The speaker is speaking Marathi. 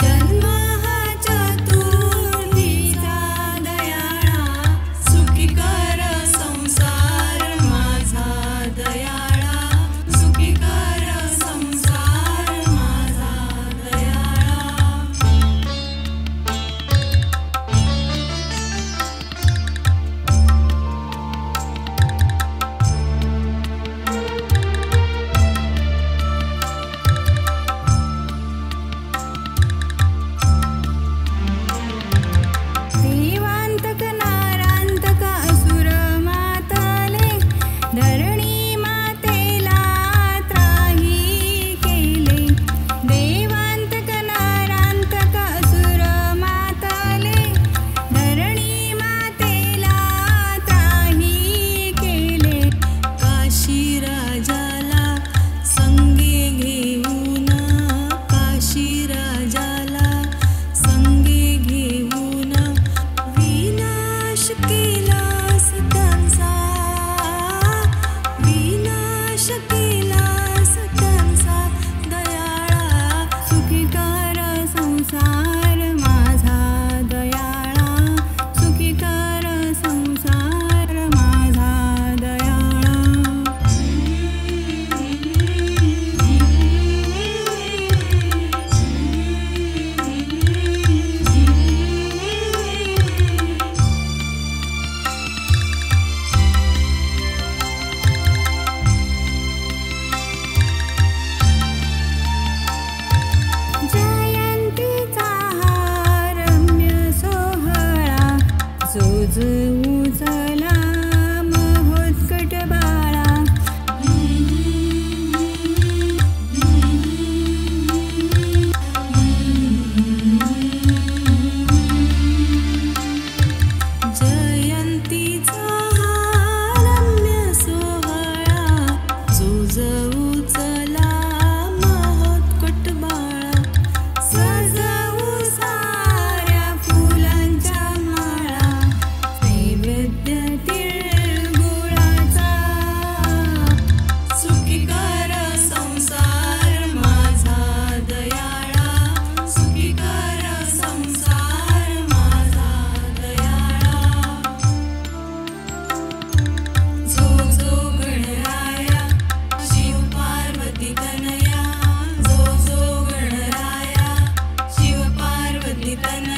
जन्म हा चतुर्थीचा दयाळा, सुखी कर संसार माझा दयाळा, सुखी कर संसार माझा दयाळा. देवांतक नारांतक असुर माताले, धरणी मातेला त्राही केले. देवांतक नारांतक असुर माताले, धरणी मातेला त्राही केले. काशी राजाला संगे घेऊन, काशी राजाला संगे घेऊन विनाश केलास त्यांचा, विनाश केलास त्यांचा दयाळा, सुखी कर संसार माझा दयाळा, सुखी कर संसार माझा दयाळा. जयंतीचा हा रम्य सोहळा, जो उचला महोत्कट बाळा. जयंतीचा हा रम्य सोहळा, जो उचला महोत्कट बाळा. सजवू साऱ्या फुलांच्या माळा, नैवेद्य तिळगुळाचा, सुखी कर संसार माझा दयाळा, सुखी कर संसार माझा दयाळा. जो गणराया शिव पार्वती तनया, जो गणराया शिव पार्वती तनया.